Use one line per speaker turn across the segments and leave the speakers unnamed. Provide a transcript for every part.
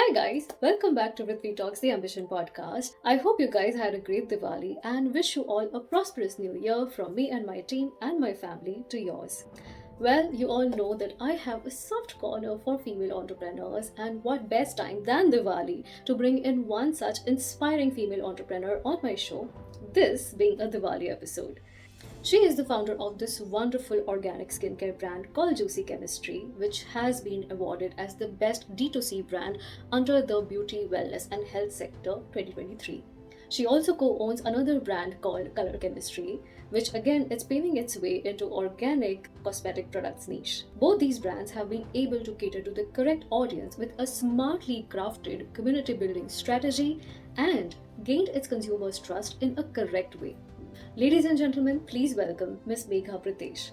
Hi guys, welcome back to Vritvi Talks the Ambition podcast. I hope you guys had a great Diwali and wish you all a prosperous new year from me and my team and my family to yours. Well, you all know that I have a soft corner for female entrepreneurs, and what best time than Diwali to bring in one such inspiring female entrepreneur on my show, this being a Diwali episode. She is the founder of this wonderful organic skincare brand called Juicy Chemistry, which has been awarded as the best D2C brand under the Beauty, Wellness and Health Sector 2023. She also co-owns another brand called Color Chemistry, which again is paving its way into organic cosmetic products niche. Both these brands have been able to cater to the correct audience with a smartly crafted community building strategy and gained its consumers' trust in a correct way. Ladies and gentlemen, please welcome Miss Megha Pritesh.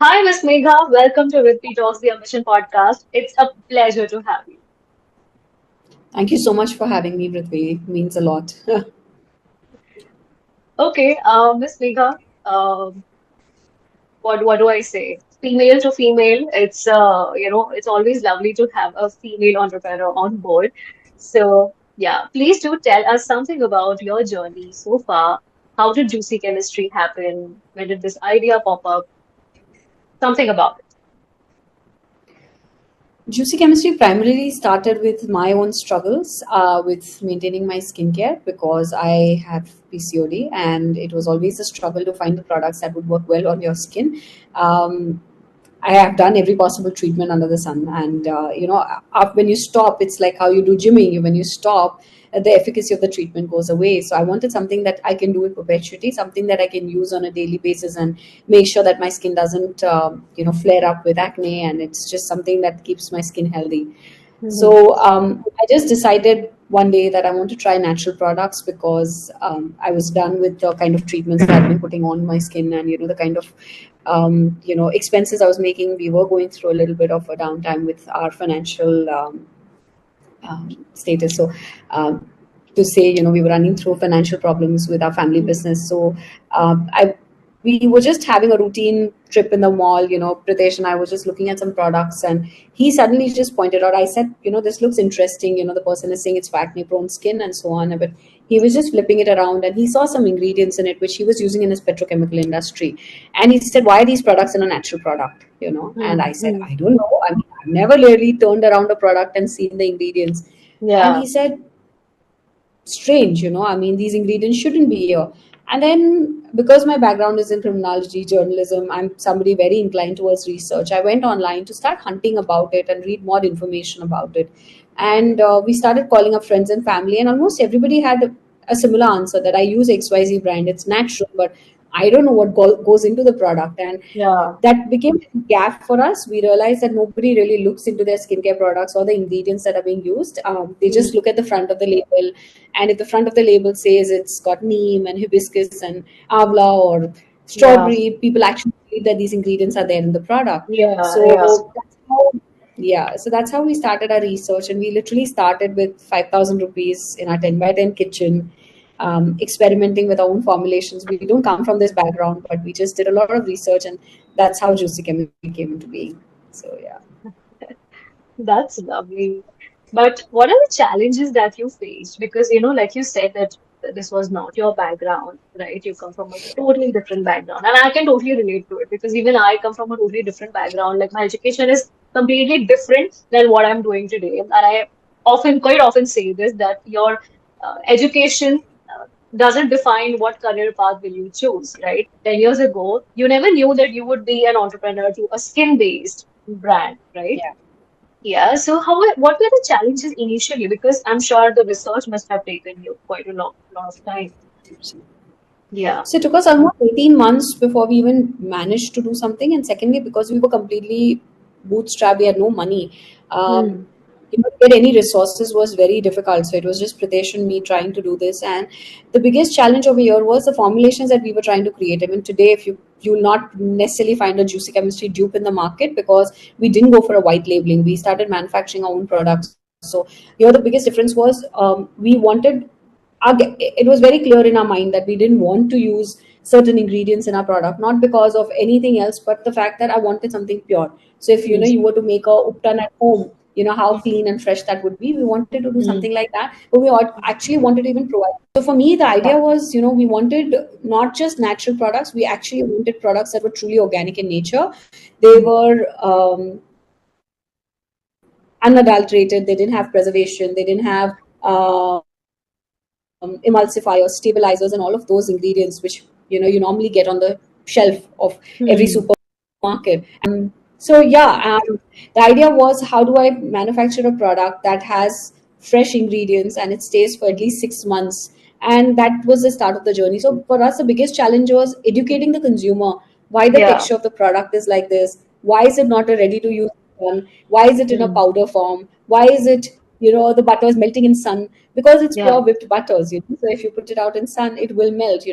Hi, Miss Megha. Welcome to Vritvi Talks the Ambition podcast. It's a pleasure to have you.
Thank you so much for having me, Vritvi. It means a lot.
Okay, Miss Megha, um, what do I say? Female to female, it's always lovely to have a female entrepreneur on board. So yeah, please do tell us something about your journey so far. How did Juicy Chemistry happen? When did this idea pop up? Something about it.
Juicy Chemistry primarily started with my own struggles with maintaining my skincare because I have PCOD and it was always a struggle to find the products that would work well on your skin. Um, I have done every possible treatment under the sun, and when you stop, it's like how you do gymming. When you stop, the efficacy of the treatment goes away. So I wanted something that I can do in perpetuity, something that I can use on a daily basis, and make sure that my skin doesn't, flare up with acne, and it's just something that keeps my skin healthy.
Mhm.
So I just decided one day that I want to try natural products because I was done with the kind of treatments that I've been putting on my skin, and the kind of expenses I was making. We were going through a little bit of a downtime with our financial status. So to say, we were running through financial problems with our family business. So I we were just having a routine trip in the mall. Pritesh and I was just looking at some products, and he suddenly just pointed out. I said, this looks interesting. The person is saying it's for acne prone skin and so on. But he was just flipping it around, and he saw some ingredients in it which he was using in his petrochemical industry. And he said, why are these products in a natural product? And I said,
Mm-hmm.
I don't know. I mean, I've never really turned around a product and seen the ingredients. And
Yeah.
he said, strange, I mean, these ingredients shouldn't be here. And then, because my background is in criminology, journalism, I'm somebody very inclined towards research. I went online to start hunting about it and read more information about it. And we started calling up friends and family, and almost everybody had a similar answer that I use XYZ brand, it's natural, but I don't know what goes into the product. And
Yeah.
that became a gap for us. We realized that nobody really looks into their skincare products or the ingredients that are being used. They just look at the front of the label, and if the front of the label says it's got neem and hibiscus and avla or
Yeah.
strawberry, people actually believe that these ingredients are there in the product.
Yeah. Yeah.
So that's how, yeah, so that's how we started our research, and we literally started with 5,000 rupees in our 10 by 10 kitchen, experimenting with our own formulations. We don't come from this background, but we just did a lot of research, and that's how Juicy Chemistry came into being. So yeah.
That's lovely. But what are the challenges that you faced? Because, like you said, that this was not your background, right? You come from a totally different background. And I can totally relate to it because even I come from a totally different background. Like my education is completely different than what I'm doing today. And I quite often say this, that your education doesn't define what career path will you choose, right? 10 years ago, you never knew that you would be an entrepreneur to a skin-based brand, right?
Yeah.
Yeah, so what were the challenges initially? Because I'm sure the research must have taken you quite a lot of time. Yeah.
So it took us almost 18 months before we even managed to do something. And secondly, because we were completely bootstrapped, we had no money. Um,
Hmm.
to get any resources was very difficult. So it was just Pritesh and me trying to do this. And the biggest challenge over here was the formulations that we were trying to create. I mean, today, if you you'll not necessarily find a juicy chemistry dupe in the market, because we didn't go for a white labeling. We started manufacturing our own products. So here the biggest difference was, we wanted, it was very clear in our mind that we didn't want to use certain ingredients in our product, not because of anything else, but the fact that I wanted something pure. So if
Mm.
you were to make a uptan at home, how
Mm.
clean and fresh that would be. We wanted to do
Mm.
something like that, but we actually wanted to even provide. So for me, the
Yeah.
idea was, we wanted not just natural products. We actually wanted products that were truly organic in nature. They
Mm.
were unadulterated. They didn't have preservation. They didn't have emulsifiers, stabilizers, and all of those ingredients which you normally get on the shelf of every
Mm.
supermarket. So yeah, the idea was, how do I manufacture a product that has fresh ingredients and it stays for at least 6 months? And that was the start of the journey. So for us, the biggest challenge was educating the consumer why the
Yeah.
texture of the product is like this. Why is it not a ready to use one? Why is it in a
Mm.
powder form? Why is it, the butter is melting in sun? Because it's
Yeah.
pure whipped butters. So if you put it out in sun, it will melt.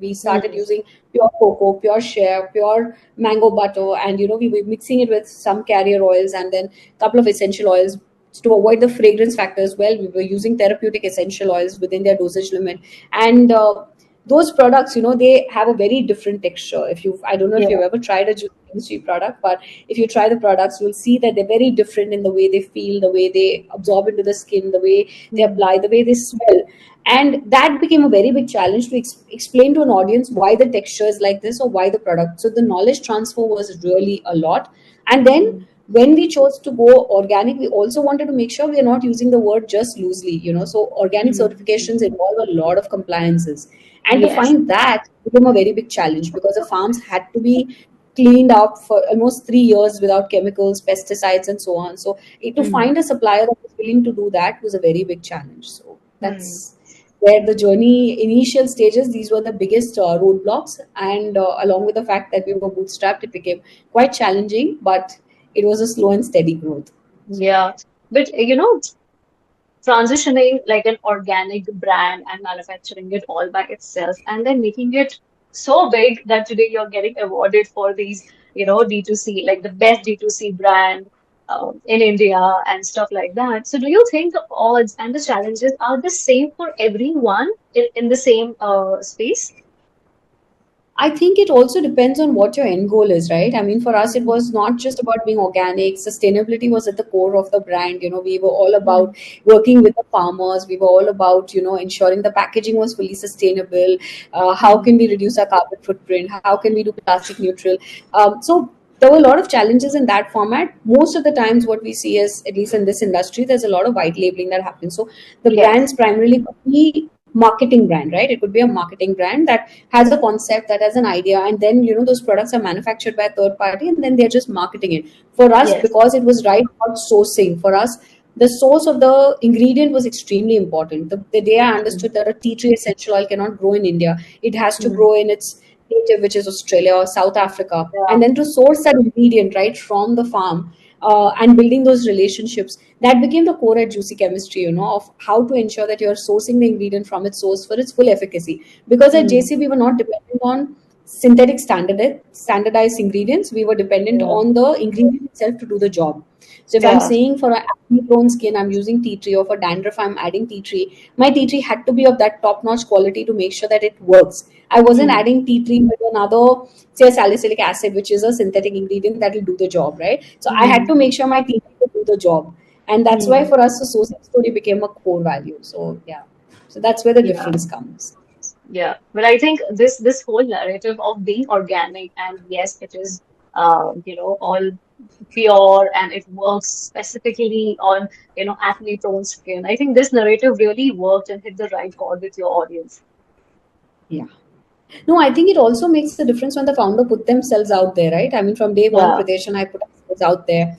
We started
Mm.
using pure cocoa, pure shea, pure mango butter, and we were mixing it with some carrier oils and then a couple of essential oils to avoid the fragrance factor as well. We were using therapeutic essential oils within their dosage limit, and those products, they have a very different texture. I don't know if
Yeah.
you've ever tried a juice chemistry product, but if you try the products, you'll see that they're very different in the way they feel, the way they absorb into the skin, the way they
Mm.
apply, the way they smell. And that became a very big challenge to explain to an audience why the texture is like this or why the product. So the knowledge transfer was really a lot. And then
Mm.
when we chose to go organic, we also wanted to make sure we are not using the word just loosely. So organic
Mm.
certifications involve a lot of compliances, and to
Yes.
find that became a very big challenge, because the farms had to be cleaned up for almost 3 years without chemicals, pesticides, and so on. So to
Mm.
find a supplier that was willing to do that was a very big challenge. So
Mm.
that's where the journey, initial stages, these were the biggest roadblocks. And along with the fact that we were bootstrapped, it became quite challenging, but it was a slow and steady growth.
Yeah. But transitioning like an organic brand and manufacturing it all by itself and then making it so big that today you're getting awarded for these, D2C, like the best D2C brand in India and stuff like that. So do you think the odds and the challenges are the same for everyone in the same space?
I think it also depends on what your end goal is, right? I mean, for us, it
Mm.
was not just about being organic. Sustainability was at the core of the brand. We were all
Mm.
about working with the farmers. We were all about, ensuring the packaging was fully sustainable. How
Mm.
can we reduce our carbon footprint? How can we do plastic neutral? So there were a lot of challenges in that format. Most of the times, what we see is, at least in this industry, there's a lot of white labeling that happens. So the
Yes.
brands primarily could be marketing brand, right? It could be a marketing brand that has a concept, that has an idea, and then those products are manufactured by a third party, and then they're just marketing it. For us,
Yes.
because it was right about sourcing, for us the source of the ingredient was extremely important. The day I
Mm.
understood that a tea tree essential oil cannot grow in India, it has to
Mm.
grow in its native, which is Australia or South Africa,
Yeah.
and then to source that ingredient right from the farm, and building those relationships, that became the core at Juicy Chemistry, of how to ensure that you're sourcing the ingredient from its source for its full efficacy. Because at
Mm.
JC, we were not dependent on synthetic standardized ingredients. We were dependent
Yeah.
on the ingredient itself to do the job. So if I'm
Yeah.
saying for an acne prone skin, I'm using tea tree, or for dandruff, I'm adding tea tree, my tea tree had to be of that top notch quality to make sure that it works. I wasn't
Mm.
adding tea tree with another, say, salicylic acid, which is a synthetic ingredient that will do the job, right? So I had
Mm.
to make sure my tea tree could do the job. And that's why
Mm.
for us, the sourcing story became a core value. So, yeah. So that's where the
Yeah.
difference comes.
Yeah, but I think this whole narrative of being organic and yes, it is all pure and it works specifically on acne prone skin. I think this narrative really worked and hit the right chord with your audience.
Yeah. No, I think it also makes a difference when the founder put themselves out there, right? I mean, from day one,
Yeah.
Pritesh and I put ourselves out there.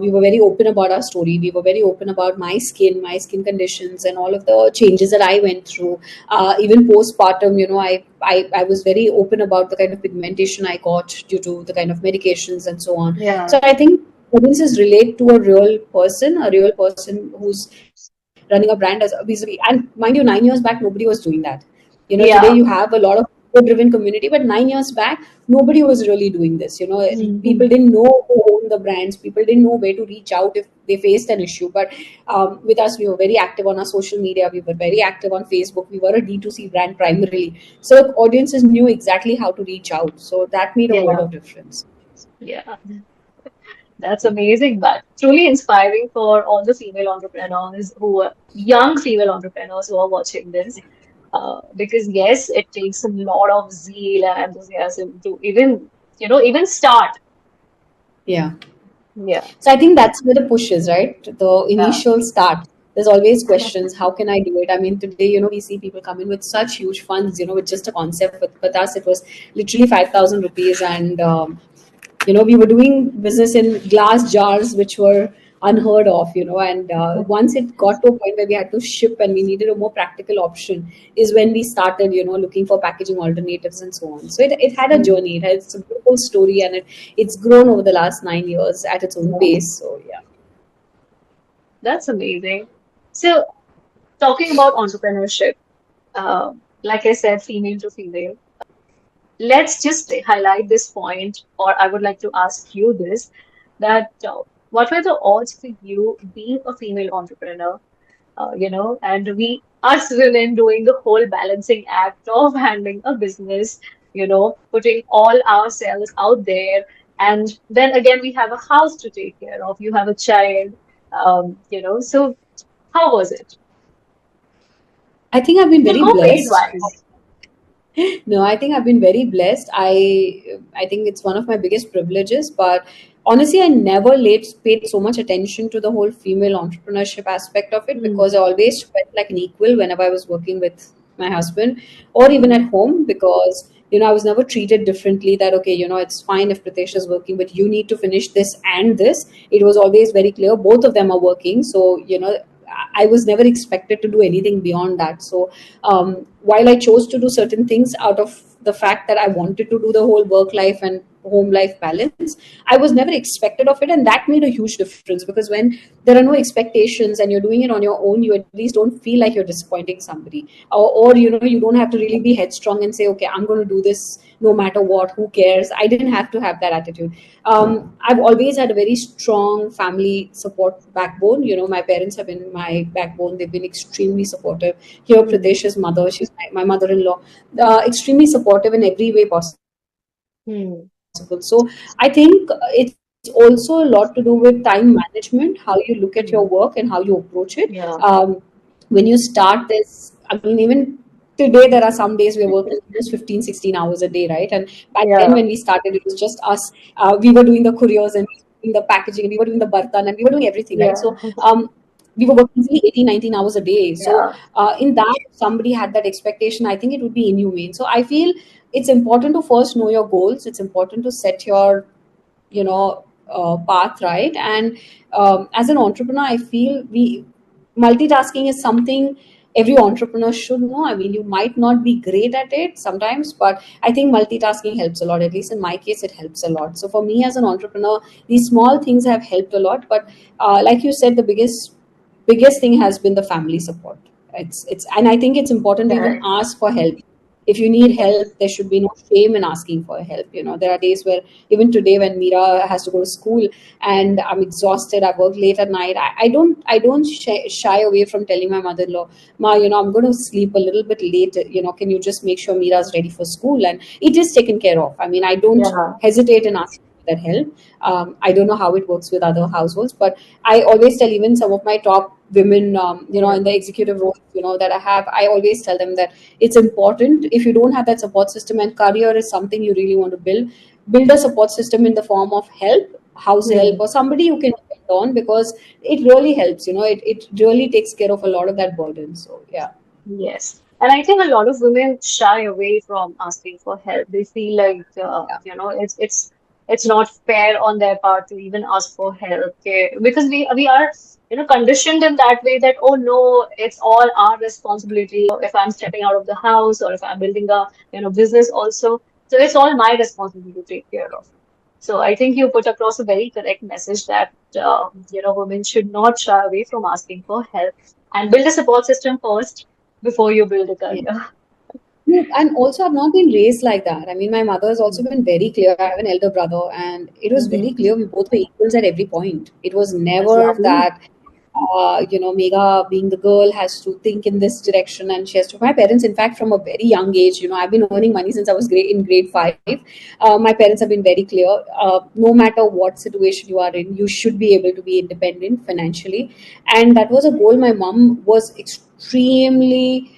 We were very open about our story. We were very open about my skin conditions, and all of the changes that I went through. Even postpartum, I was very open about the kind of pigmentation I got due to the kind of medications and so on.
Yeah.
So I think audiences relate to a real person who's running a brand as vis-a-vis. And mind you, 9 years back, nobody was doing that. Today
Yeah.
you have a lot of driven community. But 9 years back, nobody was really doing this.
Hmm.
People didn't know who owned the brands. People didn't know where to reach out if they faced an issue. But with us, we were very active on our social media. We were very active on Facebook. We were a D2C brand primarily. So audiences knew exactly how to reach out. So that made a world
Yeah,
of difference.
yeah. That's amazing, but truly inspiring for all the female entrepreneurs who are young female entrepreneurs who are watching this. Because yes, it takes a lot of zeal and enthusiasm to even, even start.
Yeah.
Yeah.
So I think that's where the push is, right? The
Yeah.
initial start. There's always questions. How can I do it? I mean, today, we see people come in with such huge funds, with just a concept. With us, it was literally 5,000 rupees. And, we were doing business in glass jars, which were unheard of, and once it got to a point where we had to ship and we needed a more practical option is when we started, looking for packaging alternatives and so on. So it had a
Hmm.
journey. It's a beautiful story, and it's grown over the last 9 years at its own
Yeah.
pace. So yeah.
That's amazing. So, talking about entrepreneurship, like I said, female to female, let's just highlight this point, or I would like to ask you this, that what were the odds for you being a female entrepreneur? And us women doing the whole balancing act of handling a business, putting all ourselves out there. And then again, we have a house to take care of. You have a child, so how was it?
I think I've been
We'll
very
go phase
blessed.
wise.
No, I think I've been very blessed. I think it's one of my biggest privileges. But honestly, I never paid so much attention to the whole female entrepreneurship aspect of it, because I
Hmm.
always felt like an equal whenever I was working with my husband or even at home, because I was never treated differently. That okay, it's fine if Pritesh is working, but you need to finish this and this. It was always very clear both of them are working. So I was never expected to do anything beyond that. So while I chose to do certain things out of the fact that I wanted to do the whole work life and home life balance, I was never expected of it. And that made a huge difference, because when there are no expectations and you're doing it on your own, you at least don't feel like you're disappointing somebody. Or you don't have to really be headstrong and say, okay, I'm going to do this no matter what, who cares. I didn't have to have that attitude. I've always had a very strong family support backbone. My parents have been my backbone. They've been extremely supportive. Here,
Hmm.
Pritesh's mother, she's my mother-in-law, extremely supportive in every way possible.
Hmm.
So I think it's also a lot to do with time management, how you look at your
Hmm.
work and how you approach it.
Yeah.
When you start this, I mean, even today, there are some days we're working almost 15, 16 hours a day, right? And back then,
Yeah.
when we started, it was just us. We were doing the couriers and doing the packaging, and we were doing the bartan, and we were doing everything, right?
Yeah.
So we were working easily 18, 19 hours a day. So
Yeah.
in that, if somebody had that expectation, I think it would be inhumane. So I feel it's important to first know your goals. It's important to set your path right. And as an entrepreneur, I feel we multitasking is something every entrepreneur should know. I mean, you might not be great at it sometimes, but I think multitasking helps a lot. At least in my case, it helps a lot. So for me as an entrepreneur, these small things have helped a lot. But like you said, the biggest thing has been the family support. It's and I think it's important to even
Correct.
ask for help. If you need help, there should be no shame in asking for help. There are days where, even today, when Mira has to go to school and I'm exhausted, I work late at night, I don't shy away from telling my mother-in-law, Ma, I'm going to sleep a little bit late. Can you just make sure Mira's ready for school? And it is taken care of. I mean, I don't
Yeah.
hesitate in asking for that help. I don't know how it works with other households, but I always tell even some of my top women,
Yeah.
in the executive role, that I have, I always tell them that it's important. If you don't have that support system and career is something you really want to build a support system in the form of help, house help,
Hmm.
or somebody you can depend on, because it really helps. It really takes care of a lot of that burden. So yeah.
Yes. And I think a lot of women shy away from asking for help. They feel like, it's not fair on their part to even ask for help. Okay? Because we are, conditioned in that way that, oh no, it's all our responsibility. If I'm stepping out of the house or if I'm building a, business also. So it's all my responsibility to take care of. So I think you put across a very correct message that, women should not shy away from asking for help and build a support system first before you build a
Yeah.
career.
And also, I've not been raised like that. I mean, my mother has also
Mm.
been very clear. I have an elder brother, and it was very
Mm-hmm.
clear we both were equals at every point. It was
That's
never
lovely.
that, Megha being the girl has to think in this direction and she has to. My parents, in fact, from a very young age, I've been earning money since I was in grade five. My parents have been very clear. No matter what situation you are in, you should be able to be independent financially, and that was a goal my mom was extremely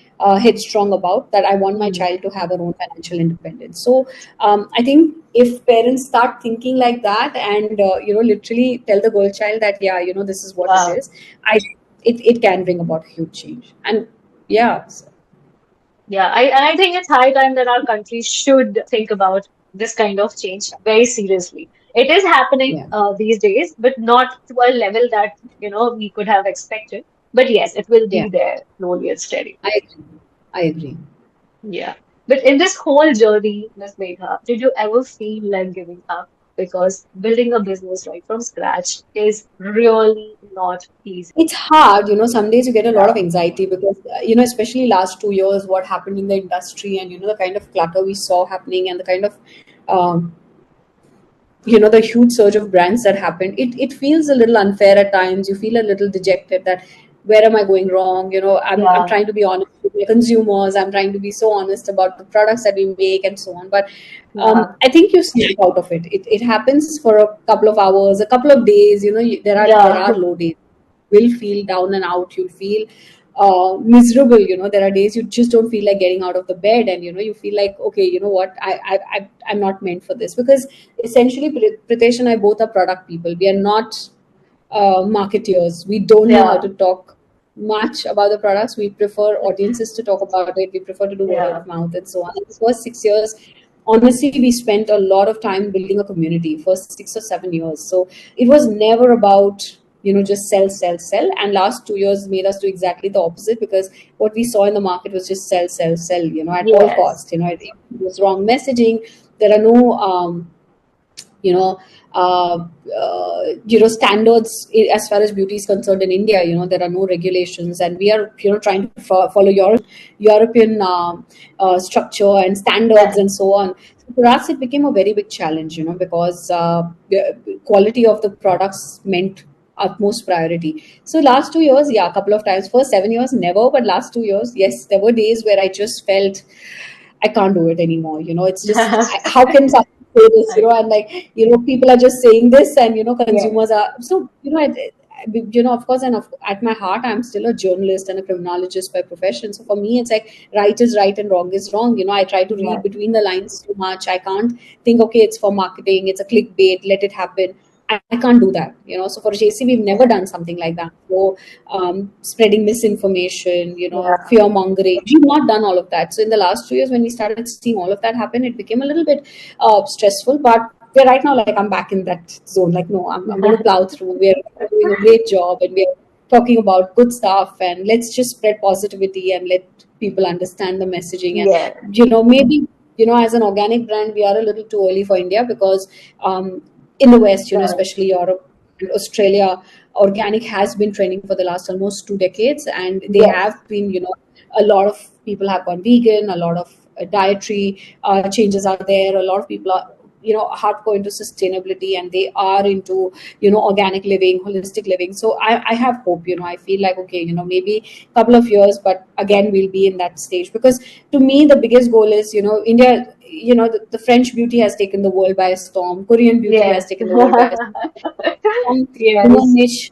headstrong about, that I want my
Mm.
child to have her own financial independence. So I think if parents start thinking like that and literally tell the girl child that this is what it
Wow.
is, I it can bring about huge change. And yeah, so,
Yeah, I think it's high time that our country should think about this kind of change very seriously. It is happening
yeah,
these days, but not to a level that, we could have expected. But yes, it will
yeah,
be there slowly and steady.
I agree. I agree.
Yeah. But in this whole journey, Miss Megha, did you ever feel like giving up? Because building a business right from scratch is really not easy.
It's hard, some days you get a lot of
Yeah.
anxiety because especially last 2 years, what happened in the industry, and the kind of clutter we saw happening, and the kind of um, the huge surge of brands that happened, it feels a little unfair at times. You feel a little dejected that where am I going wrong? I'm
Yeah.
trying to be honest with my consumers, I'm trying to be so honest about the products that we make and so on, but
Yeah.
I think you snap out of it happens for a couple of hours, a couple of days. There are
Yeah.
low days, will feel down and out, you'll feel miserable. There are days you just don't feel like getting out of the bed, and you feel like, okay, you know what, I'm not meant for this, because essentially Pritesh and I both are product people. We are not marketeers. We don't know how
Yeah.
to talk much about the products. We prefer audiences to talk about it. We prefer to do word
Yeah.
of mouth and so on. In the first 6 years, honestly, we spent a lot of time building a community, first 6 or 7 years. So it was never about just sell, sell, sell. And last 2 years made us do exactly the opposite, because what we saw in the market was just sell, sell, sell. At all
Yes.
cost. It was wrong messaging. There are no you know standards as far as beauty is concerned in India. There are no regulations, and we are trying to follow European structure and standards
Yeah.
and so on. So for us, it became a very big challenge, because the quality of the products meant utmost priority. So last 2 years, yeah, a couple of times. First 7 years, never, but last 2 years, yes, there were days where I just felt I can't do it anymore. It's just, how can someone say this,
I,
and like, people are just saying this, and,
yeah.
consumers are, so, of course, and at my heart, I'm still a journalist and a criminologist by profession. So for me, it's like right is right and wrong is wrong. I try to
Yeah.
read between the lines too much. I can't think, okay, it's for marketing, it's a clickbait, let it happen. I can't do that. So for JC, we've never done something like that. So spreading misinformation,
Yeah.
fear mongering. We've not done all of that. So in the last 2 years, when we started seeing all of that happen, it became a little bit stressful. But we're right now, like, I'm back in that zone. Like, no, I'm going to plow through. We're doing a great job, and we're talking about good stuff. And let's just spread positivity and let people understand the messaging. And
Yeah.
maybe as an organic brand, we are a little too early for India, because in the West,
Correct.
especially Europe and Australia, organic has been trending for the last almost 2 decades, and they
Yes.
have been, a lot of people have gone vegan, a lot of dietary changes are there, a lot of people are, hardcore into sustainability, and they are into, organic living, holistic living. So I have hope. I feel like, okay, maybe a couple of years, but again, we'll be in that stage, because to me, the biggest goal is, India, the French beauty has taken the world by storm, Korean beauty has
Yes.
taken the world by some,
Yes.
niche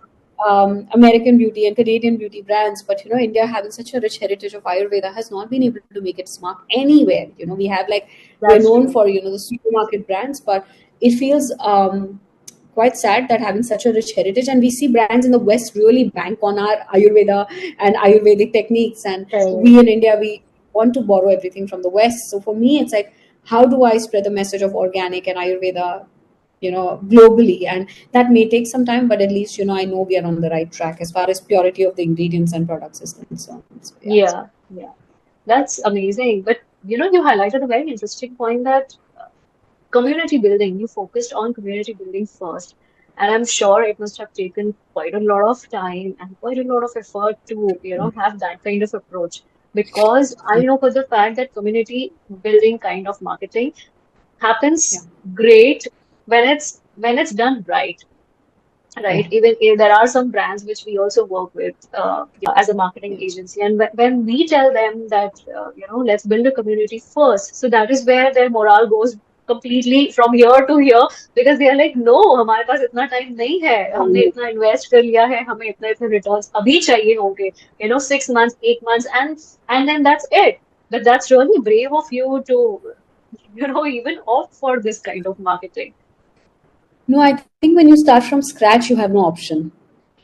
American beauty and Canadian beauty brands. But India, having such a rich heritage of Ayurveda, has not been able to make its mark anywhere. We have, like, we're
That's
known
true.
for the supermarket brands, but it feels quite sad that having such a rich heritage, and we see brands in the West really bank on our Ayurveda and Ayurvedic techniques, and
Correct.
we in India, we want to borrow everything from the West. So for me, it's like, how do I spread the message of organic and Ayurveda, globally? And that may take some time, but at least, I know we are on the right track as far as purity of the ingredients and products is concerned. So yeah.
Yeah. Yeah. That's amazing. But you highlighted a very interesting point that community building, you focused on community building first. And I'm sure it must have taken quite a lot of time and quite a lot of effort to, have that kind of approach. because I
Yeah.
know for the fact that community building kind of marketing
Yeah.
happens great when it's done right.
Yeah.
Right. Even if there are some brands which we also work with, as a marketing
Yeah.
agency, and when we tell them that, let's build a community first, so that is where their morale goes completely from here to here, because they are like, no, हमारे पास इतना time नहीं है, हमने
Um,
इतना invest कर लिया है, हमें इतने इतने returns अभी चाहिए होंगे, 6 months, 8 months, and then that's it. But that's really brave of you to, even opt for this kind of marketing.
no, I think when you start from scratch, you have no option.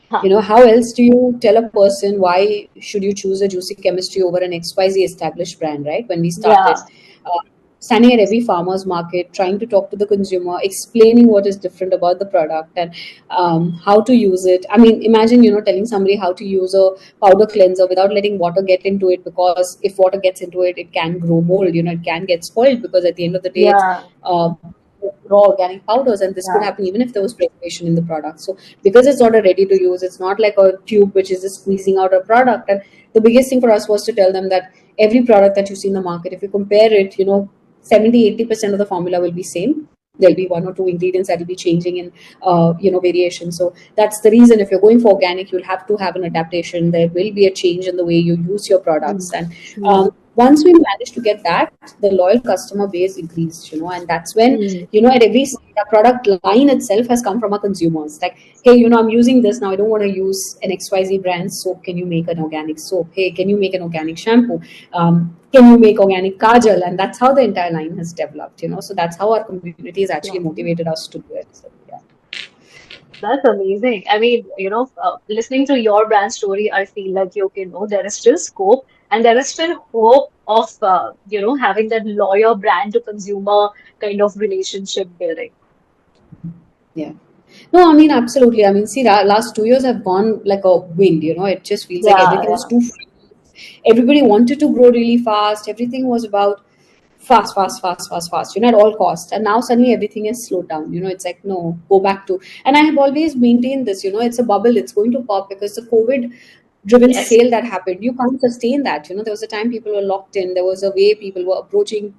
Huh.
How else do you tell a person why should you choose a juicy chemistry over an XYZ established brand, right? When we started,
Yeah.
uh, standing at every farmer's market, trying to talk to the consumer, explaining what is different about the product and how to use it. I mean, imagine, telling somebody how to use a powder cleanser without letting water get into it, because if water gets into it, it can grow mold, it can get spoiled, because at the end of the day, it's
Yeah.
raw organic powders, and this could
Yeah.
happen even if there was preservation in the product. So because it's not a ready to use, it's not like a tube which is just squeezing out a product. And the biggest thing for us was to tell them that every product that you see in the market, if you compare it, 70-80% of the formula will be same. There'll be one or two ingredients that will be changing in variation. So that's the reason, if you're going for organic, you'll have to have an adaptation. There will be a change in the way you use your products.
Mm.
And
Mm.
once we manage to get that, the loyal customer base increased, and that's when,
Mm.
at every the product line itself has come from our consumers. Like, hey, I'm using this now. I don't want to use an XYZ brand soap. Can you make an organic soap? Hey, can you make an organic shampoo? Can you make organic kajal? And that's how the entire line has developed, So that's how our community has actually
Yeah.
motivated us to do it. So, yeah.
That's amazing. I mean, listening to your brand story, I feel like, okay, no, there is still scope and there is still hope of, having that lawyer brand to consumer kind of relationship building.
Yeah. No, I mean, absolutely. I mean, see, last 2 years have gone like a wind, It just feels like
Yeah,
everything was
yeah.
too fast. Everybody wanted to grow really fast. Everything was about fast, fast, fast, fast, fast, at all costs. And now suddenly everything is slowed down. It's like, no, go back to. And I have always maintained this, it's a bubble. It's going to pop because the COVID driven
Yes.
sale that happened, you can't sustain that. There was a time people were locked in. There was a way people were approaching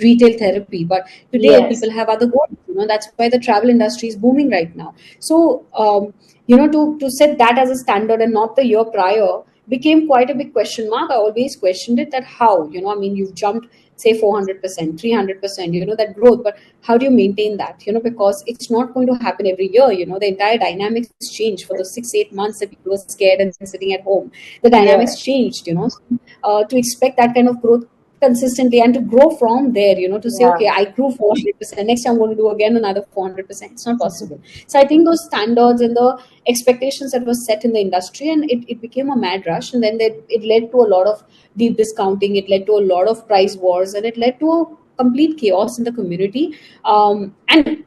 retail therapy, but today
Yes.
people have other goals. That's why the travel industry is booming right now. So to set that as a standard and not the year prior became quite a big question mark. I always questioned it, that how, I mean, you've jumped say 400%, 300%, that growth, but how do you maintain that? Because it's not going to happen every year. The entire dynamics changed for the 6-8 months that people were scared and sitting at home. The
Yeah.
dynamics changed. To expect that kind of growth consistently and to grow from there, to say,
Yeah.
okay, I grew 400%, next time I'm going to do again another 400%. It's not possible. So I think those standards and the expectations that were set in the industry, and it became a mad rush, and then it led to a lot of deep discounting, it led to a lot of price wars, and it led to a complete chaos in the community. And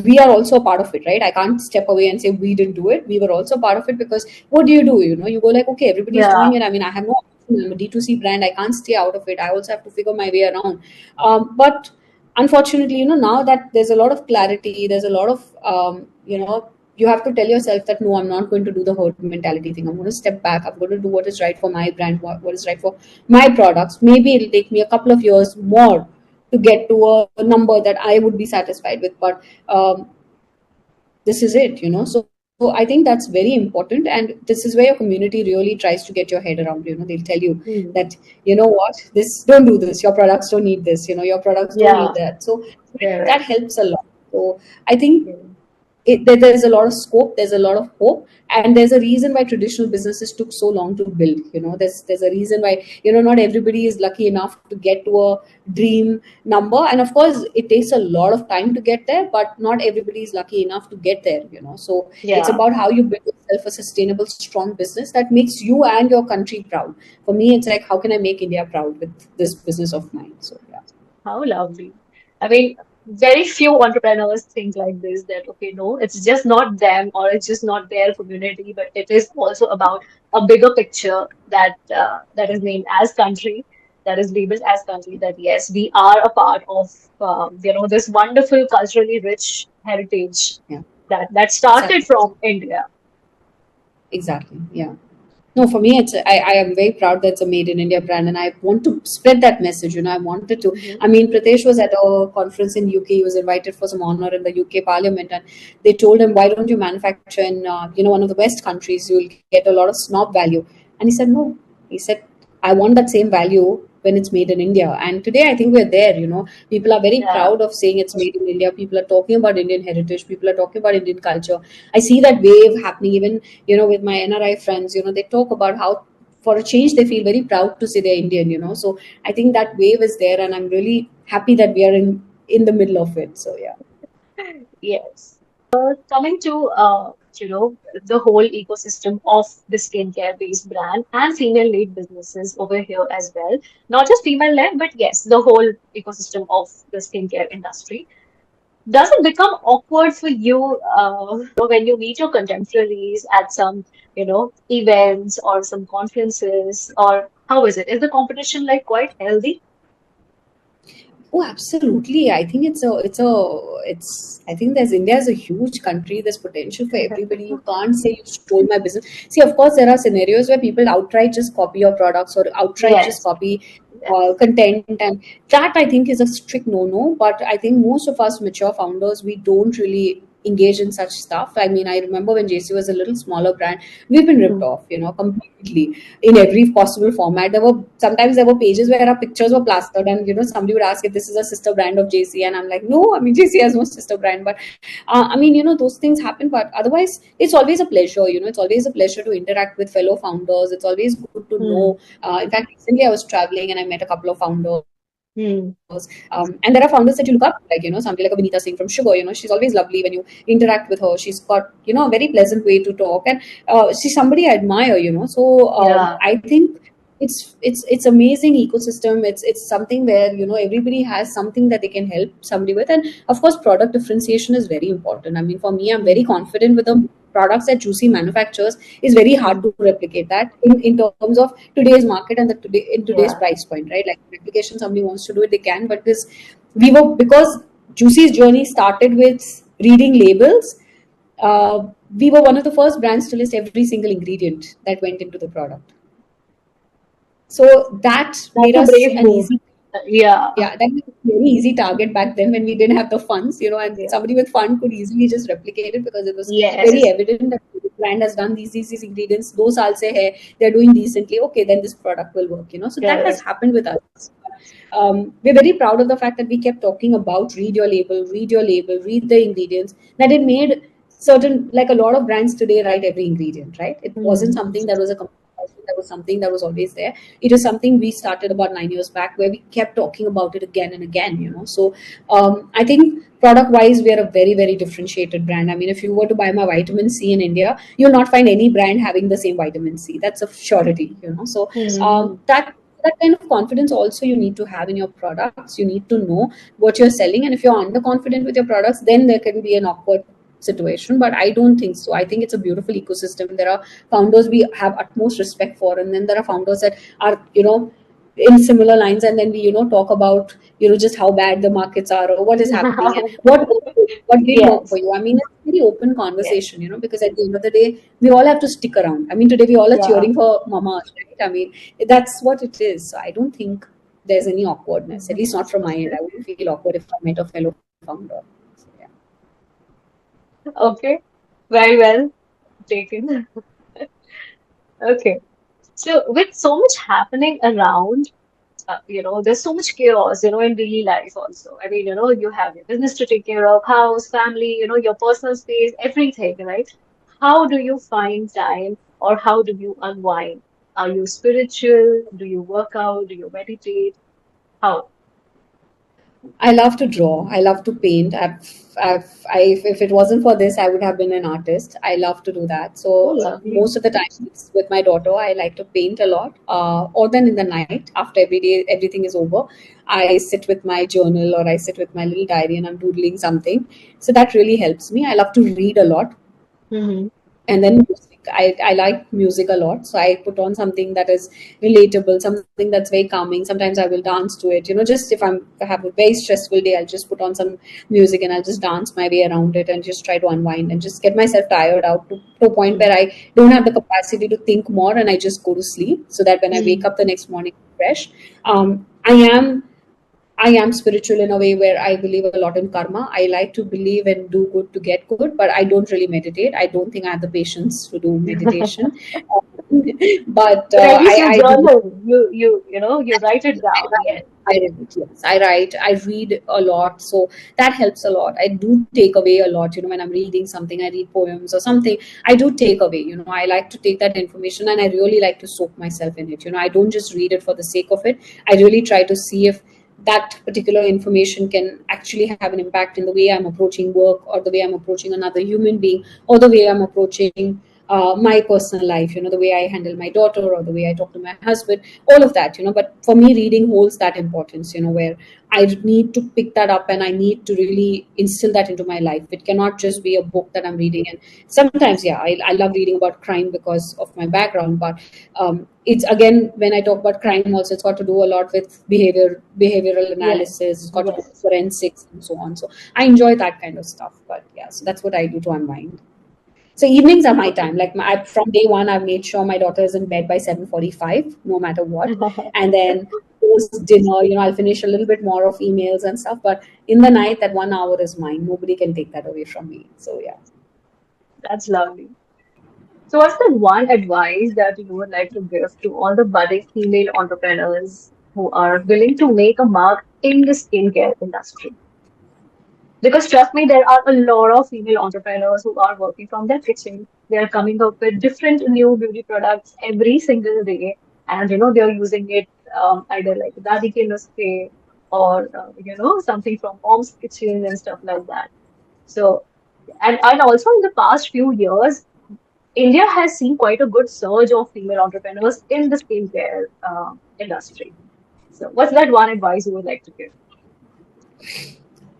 we are also a part of it, right? I can't step away and say we didn't do it. We were also part of it, because what do? You go like, okay, everybody's
Yeah.
doing it. I mean, I have no option. I'm a D2C brand. I can't stay out of it. I also have to figure my way around. But unfortunately, now that there's a lot of clarity, there's a lot of, you have to tell yourself that no, I'm not going to do the herd mentality thing. I'm going to step back. I'm going to do what is right for my brand, what is right for my products. Maybe it'll take me a couple of years more to get to a number that I would be satisfied with. But this is it, So I think that's very important, and this is where your community really tries to get your head around. They'll tell you
Mm.
that, what, this, don't do this. Your products don't need this. Your products don't need
Yeah.
that. So that
Correct.
helps a lot. So I think
Yeah.
there's a lot of scope, there's a lot of hope, and there's a reason why traditional businesses took so long to build. There's a reason why, not everybody is lucky enough to get to a dream number, and of course it takes a lot of time to get there, but not everybody is lucky enough to get there. So it's
Yeah.
about how you build yourself a sustainable, strong business that makes you and your country proud. For me, it's like, how can I make India proud with this business of mine? So yeah.
How lovely. I mean, very few entrepreneurs think like this, that, okay, no, it's just not them or it's just not their community, but it is also about a bigger picture that is named as country, that is labeled as country, that yes, we are a part of, this wonderful culturally rich heritage
Yeah,
that started
exactly.
from India.
Exactly. Yeah. No, for me, I am very proud that it's a made in India brand, and I want to spread that message. I wanted to.
Hmm.
I mean, Pritesh was at a conference in UK. He was invited for some honor in the UK Parliament, and they told him, "Why don't you manufacture in one of the West countries? You will get a lot of snob value." And he said, "No." He said, "I want that same value when it's made in India." And today, I think we're there. People are very
Yeah.
proud of saying it's made in India. People are talking about Indian heritage. People are talking about Indian culture. I see that wave happening even with my NRI friends. They talk about how for a change they feel very proud to say they're Indian. So I think that wave is there, and I'm really happy that we are in the middle of it. So yeah.
Yes. Coming to the whole ecosystem of the skincare based brand and female led businesses over here as well. Not just female led, but yes, the whole ecosystem of the skincare industry. Does it become awkward for you when you meet your contemporaries at some events or some conferences, or how is it? Is the competition like quite healthy?
Oh, absolutely. I think it's I think there's India is a huge country. There's potential for everybody. You can't say you stole my business. See, of course, there are scenarios where people outright just copy your products or outright just
Yes,
copy
yes.
content, and that I think is a strict no-no. But I think most of us mature founders, we don't really engage in such stuff. I mean, I remember when JC was a little smaller brand, we've been ripped
Hmm.
off, completely in every possible format. There were pages where our pictures were plastered, and somebody would ask if this is a sister brand of JC, and I'm like, no, I mean JC has no sister brand. But I mean, those things happen. But otherwise, it's always a pleasure. It's always a pleasure to interact with fellow founders. It's always good to
Hmm.
know. In fact, recently I was traveling and I met a couple of founders.
Hmm.
And there are founders that you look up, like, somebody like a Vinita Singh from Sugar, she's always lovely when you interact with her. She's got, a very pleasant way to talk, and she's somebody I admire. So
Yeah.
I think it's amazing ecosystem. It's something where, everybody has something that they can help somebody with. And of course, product differentiation is very important. I mean, for me, I'm very
Hmm.
confident with the products that Juicy manufactures. Is very hard
Hmm.
to replicate that in terms of today's market and in today's
Yeah.
price point, right? Like replication, somebody wants to do it, they can. But this, because Juicy's journey started with reading labels. Uh, we were one of the first brands to list every single ingredient that went into the product. So that
That's
made
a
us
brave
an
move.
easy,
Yeah.
yeah, that was a very easy target back then when we didn't have the funds, and
Yeah.
somebody with fund could easily just replicate it because it was very
Yes.
evident that the brand has done these ingredients. Those also hai, they're doing decently. Okay, then this product will work. So that has
Correct.
happened with us. We're very proud of the fact that we kept talking about read your label, read the ingredients. That it made certain, like a lot of brands today, write every ingredient, right? It wasn't
Hmm.
something that was a compulsion, that was something that was always there. It is something we started about 9 years back, where we kept talking about it again and again. So I think product wise, we are a very, very differentiated brand. I mean, if you were to buy my vitamin C in India, you'll not find any brand having the same vitamin C. That's a surety. So
Hmm.
that kind of confidence also you need to have in your products. You need to know what you're selling, and if you're underconfident with your products, then there can be an awkward situation. But I don't think so. I think it's a beautiful ecosystem. There are founders we have utmost respect for, and then there are founders that are in similar lines, and then we talk about just how bad the markets are, or what is happening, and what did work for
Yes.
you. I mean, it's a very open
Yes.
conversation, because at the end of the day, we all have to stick around. I mean, today we all are
Yeah.
cheering for Mama, right? I mean, that's what it is. So I don't think there's any awkwardness, at least not from my end. I wouldn't feel awkward if I met a fellow founder. So, yeah.
Okay. Very well taken. Okay. So with so much happening around, there's so much chaos, in daily life also. I mean, you have your business to take care of, house, family, your personal space, everything, right? How do you find time or how do you unwind? Are you spiritual? Do you work out? Do you meditate? How?
I love to draw. I love to paint. If it wasn't for this, I would have been an artist. I love to do that.
Oh,
So
lovely.
most of the time, it's with my daughter. I like to paint a lot. Or then in the night, after every day, everything is over, I sit with my journal or I sit with my little diary and I'm doodling something. So that really helps me. I love to read a lot,
Mm-hmm.
and then music. I like music a lot, so I put on something that is relatable, something that's very calming. Sometimes I will dance to it. Just if I have a very stressful day, I'll just put on some music and I'll just dance my way around it and just try to unwind and just get myself tired out to a point where I don't have the capacity to think more, and I just go to sleep so that when I wake up the next morning fresh. I am I am spiritual in a way where I believe a lot in karma. I like to believe and do good to get good, but I don't really meditate. I don't think I have the patience to do meditation. But
But at least you
I do.
journal. You write it down. Yes.
I read, yes. I write, I read a lot. So that helps a lot. I do take away a lot. When I'm reading something, I read poems or something, I do take away. I like to take that information and I really like to soak myself in it. I don't just read it for the sake of it. I really try to see if that particular information can actually have an impact in the way I'm approaching work, or the way I'm approaching another human being, or the way I'm approaching my personal life, the way I handle my daughter or the way I talk to my husband, all of that. But for me, reading holds that importance, where I need to pick that up and I need to really instill that into my life. It cannot just be a book that I'm reading. And sometimes, yeah, I love reading about crime because of my background, but it's, again, when I talk about crime also, it's got to do a lot with behavioral
Yes.
analysis, it's got to do with
Yes.
forensics and so on. So I enjoy that kind of stuff. But yeah, so that's what I do to unwind. So evenings are my time. Like from day one, I've made sure my daughter is in bed by 7:45, no matter what. And then post dinner, I'll finish a little bit more of emails and stuff. But in the night, that 1 hour is mine. Nobody can take that away from me. So yeah.
That's lovely. So, what's the one advice that you would like to give to all the budding female entrepreneurs who are willing to make a mark in the skincare industry? Because trust me, there are a lot of female entrepreneurs who are working from their kitchen. They are coming up with different new beauty products every single day, and they're using it either like dadi ke nuske or something from mom's kitchen and stuff like that. So, and also in the past few years, India has seen quite a good surge of female entrepreneurs in the skincare industry. So, what's that one advice you would like to give?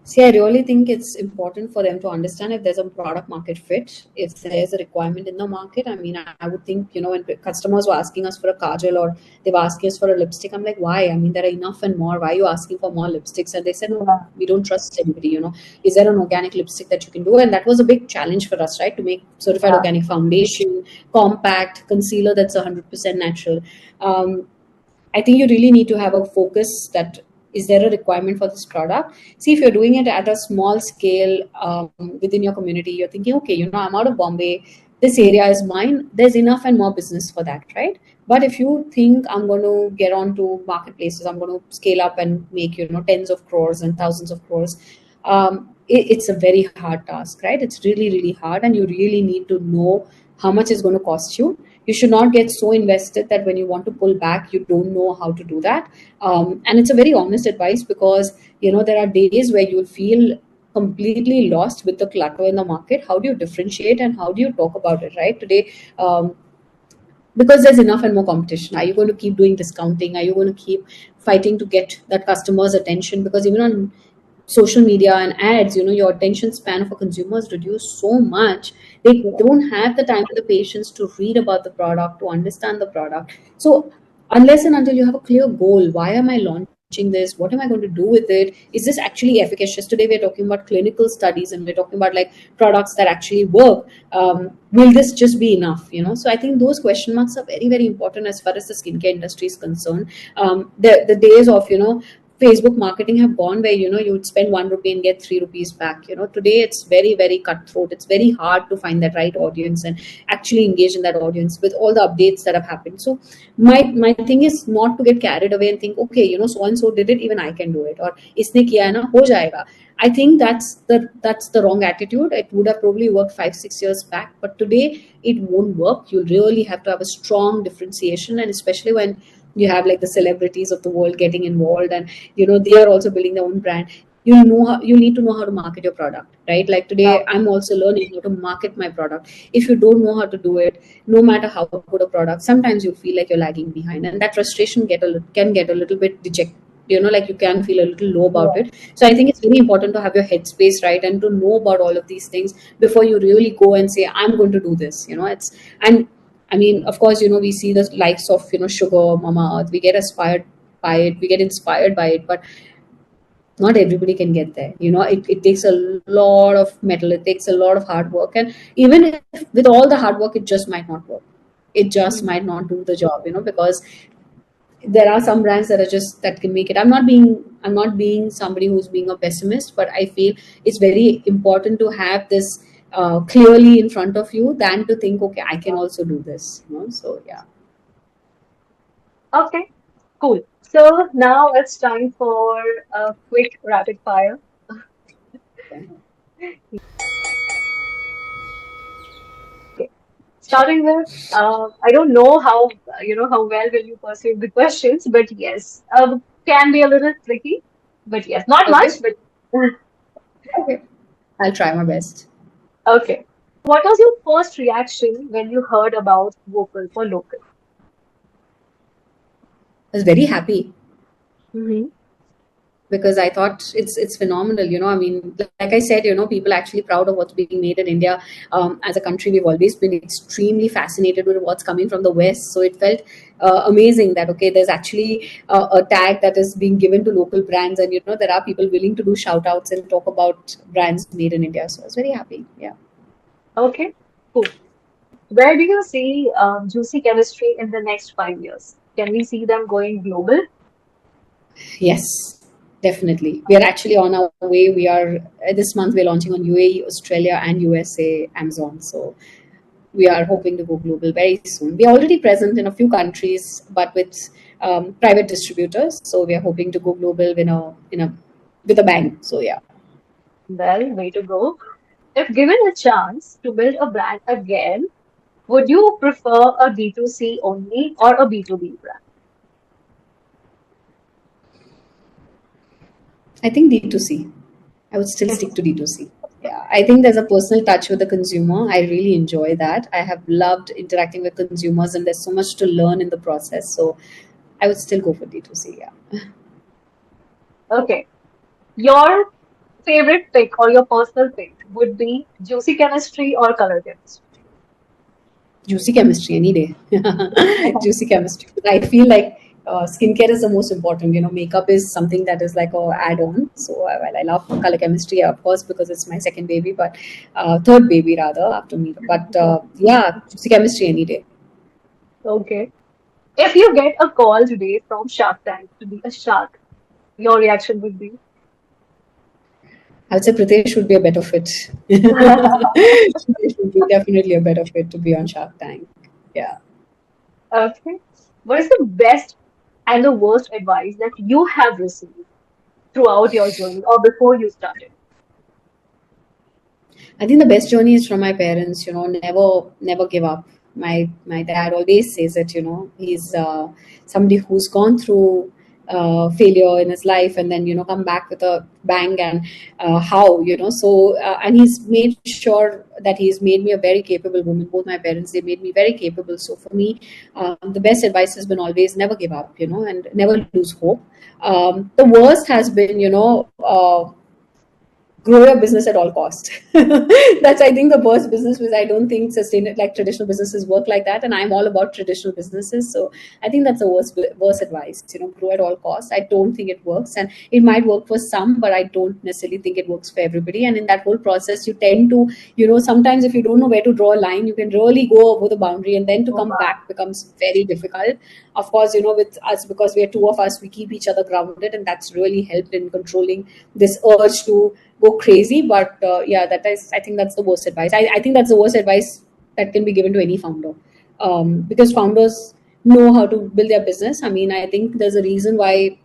See, I really think it's important for them to understand if there's a product market fit, if there's a requirement in the market. I mean, I would think, when customers were asking us for a kajal or they were asking us for a lipstick, I'm like, why? I mean, there are enough and more. Why are you asking for more lipsticks? And they said, no,
Yeah.
we don't trust anybody. Is there an organic lipstick that you can do? And that was a big challenge for us, right? To make certified
Yeah.
organic foundation, compact, concealer that's 100% natural. I think you really need to have a focus that, is there a requirement for this product? See, if you're doing it at a small scale within your community, you're thinking, okay, I'm out of Bombay, this area is mine, there's enough and more business for that, right? But if you think I'm going to get onto marketplaces, I'm going to scale up and make, tens of crores and thousands of crores, it's a very hard task, right? It's really, really hard, and you really need to know how much it's going to cost you. You should not get so invested that when you want to pull back, you don't know how to do that. And it's a very honest advice, because there are days where you'll feel completely lost with the clutter in the market. How do you differentiate and how do you talk about it, right? Today, because there's enough and more competition, are you going to keep doing discounting? Are you going to keep fighting to get that customer's attention? Because even on social media and ads, your attention span of a consumer is reduced so much. They
Yeah.
don't have the time and the patience to read about the product, to understand the product. So unless and until you have a clear goal, why am I launching this? What am I going to do with it? Is this actually efficacious? Today we're talking about clinical studies and we're talking about like products that actually work. Will this just be enough? So I think those question marks are very, very important as far as the skincare industry is concerned. The days of Facebook marketing have gone where you would spend 1 rupee and get 3 rupees back. Today it's very, very cutthroat. It's very hard to find that right audience and actually engage in that audience with all the updates that have happened. So my thing is not to get carried away and think, okay, so and so did it, even I can do it, or isne kiya hai na, ho jayega. I think that's the wrong attitude. It would have probably worked 5-6 years back, but today it won't work. You really have to have a strong differentiation, and especially when you have like the celebrities of the world getting involved, and they are also building their own brand. You need to know how to market your product, right? Like today
Yeah.
I'm also learning how to market my product. If you don't know how to do it, no matter how good a product, sometimes you feel like you're lagging behind, and that frustration can get a little bit like you can feel a little low about
Yeah.
it. So I think it's very important to have your headspace right and to know about all of these things before you really go and say, I'm going to do this. And I mean, of course, we see the likes of, Sugar, Mama Earth. We get inspired by it. We get inspired by it, but not everybody can get there. It takes a lot of metal. It takes a lot of hard work. And even if, with all the hard work, it just might not work. It just
Mhm.
might not do the job, because there are some brands that are just that can make it. I'm not being somebody who's being a pessimist, but I feel it's very important to have this clearly in front of you than to think, okay, I can also do this. So yeah.
Okay, cool. So now it's time for a quick rapid fire.
Okay.
Okay. Starting with, I don't know how how well will you perceive the questions, but yes, can be a little tricky, but yes, not much,
Okay.
but
Okay. I'll try my best.
okay. What was your first reaction when you heard about vocal for local?
I was very happy
Mm-hmm.
because I thought it's phenomenal. I mean, like I said, people are actually proud of what's being made in India. As a country, we've always been extremely fascinated with what's coming from the West. So it felt amazing that okay, there's actually a tag that is being given to local brands, and there are people willing to do shout outs and talk about brands made in India. So I was very happy. Yeah.
Okay, cool. Where do you see Juicy Chemistry in the next 5 years? Can we see them going global?
Yes, definitely. We are actually on our way. We are this month we're launching on UAE, Australia, and USA Amazon. So we are hoping to go global very soon. We are already present in a few countries, but with private distributors. So we are hoping to go global with a bang. So yeah,
Well, way to go. If given a chance to build a brand again, would you prefer a D2C only or a B2B brand?
I think D2C. I would still stick to D2C. Yeah, I think there's a personal touch with the consumer. I really enjoy that. I have loved interacting with consumers, and there's so much to learn in the process. So I would still go for D2C. Yeah.
Okay. Your favorite pick or your personal pick would be Juicy Chemistry or Color Chemistry?
Juicy chemistry any day. Juicy chemistry. But I feel like skincare is the most important. Makeup is something that is like a add-on. So well, I love color chemistry, of course, because it's my second baby, but third baby rather after me. But yeah, juicy chemistry any day.
Okay. If you get a call today from Shark Tank to be a shark, your reaction would be?
I would say Pritesh would be a better fit. Pritesh would be definitely a better fit to be on Shark Tank. Yeah.
Okay. What is the best and the worst advice that you have received throughout your journey or before you started?
I think the best journey is from my parents. Never give up. My dad always says it. He's somebody who's gone through failure in his life and then come back with a bang and how so and he's made sure that he's made me a very capable woman. Both my parents, they made me very capable. So for me, the best advice has been always never give up. And never lose hope. The worst has been grow your business at all cost. That's I think the worst business because I don't think like traditional businesses work like that, and I'm all about traditional businesses. So I think that's the worst advice. Grow at all costs. I don't think it works, and it might work for some, but I don't necessarily think it works for everybody. And in that whole process, you tend to sometimes if you don't know where to draw a line, you can really go over the boundary, and then to
Oh,
come
wow.
back becomes very difficult. Of course, with us because we are two of us, we keep each other grounded, and that's really helped in controlling this urge to go crazy. But yeah, that is, I think that's the worst advice. I think that's the worst advice that can be given to any founder, because founders know how to build their business. I mean, I think there's a reason why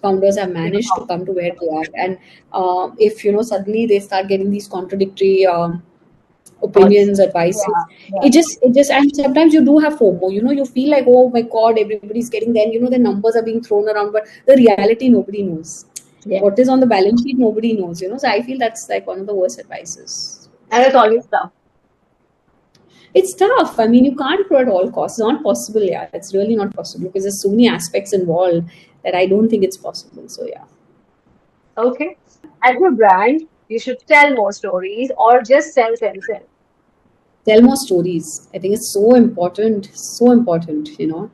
founders have managed to come to where they are. And if suddenly they start getting these contradictory
Thoughts.
opinions, advices,
Yeah, yeah.
it just and sometimes you do have FOMO. You feel like, oh my god, everybody's getting there. The numbers are being thrown around, but the reality nobody knows.
Yeah.
What is on the balance sheet nobody knows. So I feel that's like one of the worst advices.
And it's always tough.
It's tough. I mean, you can't grow at all costs. It's not possible. Yeah, it's really not possible because there's so many aspects involved that I don't think it's possible. So yeah.
Okay. As a brand, you should tell more stories or just sell.
Tell more stories. I think it's so important,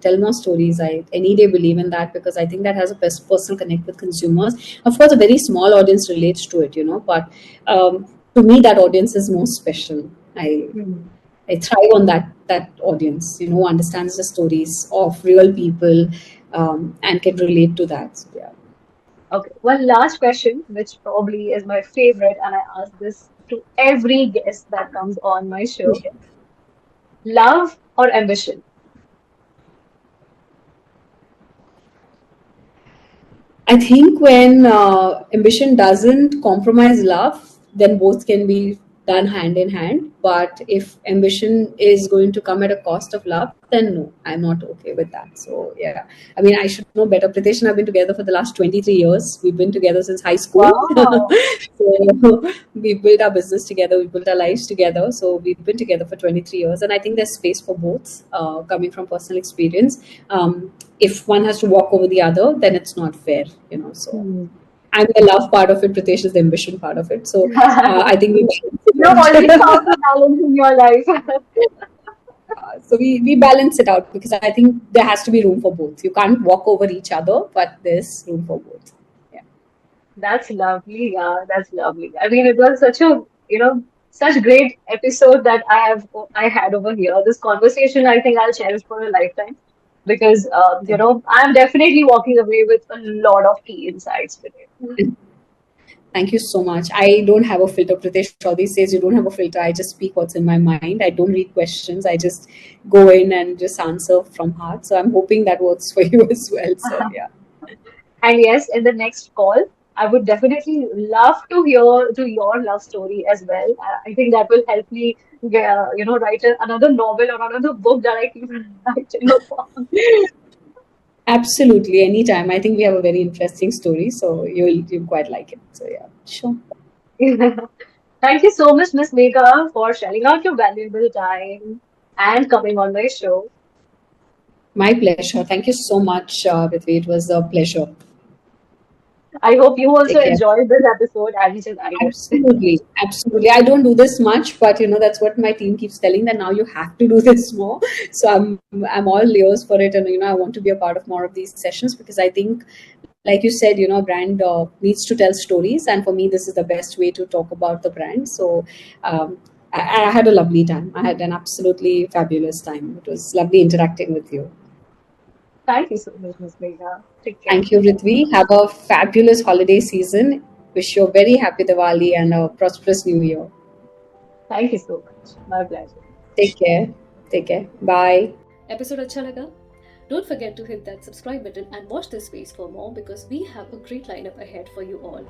tell more stories. I any day believe in that, because I think that has a personal connect with consumers. Of course, a very small audience relates to it, but to me that audience is more special.
Hmm.
I thrive on that audience, who understands the stories of real people, and can relate to that. So, yeah.
Okay. One last question, which probably is my favorite, and I ask this to every guest that comes on my show. Love or ambition?
I think when ambition doesn't compromise love, then both can be done hand in hand. But if ambition is going to come at a cost of love, then no, I'm not okay with that. So, yeah. I mean, I should know better. Pritesh and I have been together for the last 23 years. We've been together since high school.
Wow.
So, we built our business together, we built our lives together. So, we've been together for 23 years. And I think there's space for both, coming from personal experience. If one has to walk over the other, then it's not fair, So
Hmm.
I'm the love part of it. Pritesh is the ambition part of it. So I think we
You have already
balance it
found
out.
the balance in your life.
So we balance it out, because I think there has to be room for both. You can't walk over each other, but there's room for both. Yeah.
That's lovely. Yeah, that's lovely. I mean, it was such great episode that I had over here. This conversation, I think I'll cherish for a lifetime because, I'm definitely walking away with a lot of key insights today.
Thank you so much. I don't have a filter. Pritesh Chaudhary says you don't have a filter. I just speak what's in my mind. I don't read questions. I just go in and just answer from heart. So I'm hoping that works for you as well. So yeah.
And yes, in the next call, I would definitely love to hear to your love story as well. I think that will help me, write another novel or another book that I keep writing upon.
Absolutely, anytime. I think we have a very interesting story, so you'll quite like it. So yeah, sure.
Thank you so much, Miss Megha, for sharing out your valuable time and coming on my show.
My pleasure. Thank you so much, Vritvi. It was a pleasure.
I hope you also
Take care.
enjoyed this episode as much as I did.
Absolutely, absolutely. I don't do this much, but that's what my team keeps telling, that now you have to do this more. So I'm all ears for it, and I want to be a part of more of these sessions, because I think, like you said, a brand needs to tell stories, and for me, this is the best way to talk about the brand. So I had a lovely time. I had an absolutely fabulous time. It was lovely interacting with you.
Thank you so much, Miss Megha. Take care.
Thank you, Ritvi. Have a fabulous holiday season. Wish you a very happy Diwali and a prosperous New Year.
Thank you so much. My pleasure.
Take care. Take care. Bye.
Episode अच्छा लगा? Don't forget to hit that subscribe button and watch this space for more, because we have a great lineup ahead for you all.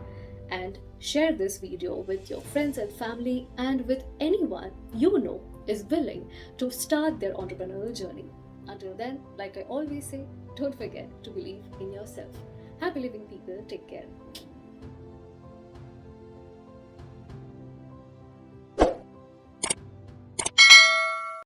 And share this video with your friends and family, and with anyone you know is willing to start their entrepreneurial journey. Until then, like I always say, don't forget to believe in yourself. Happy living, people. Take care.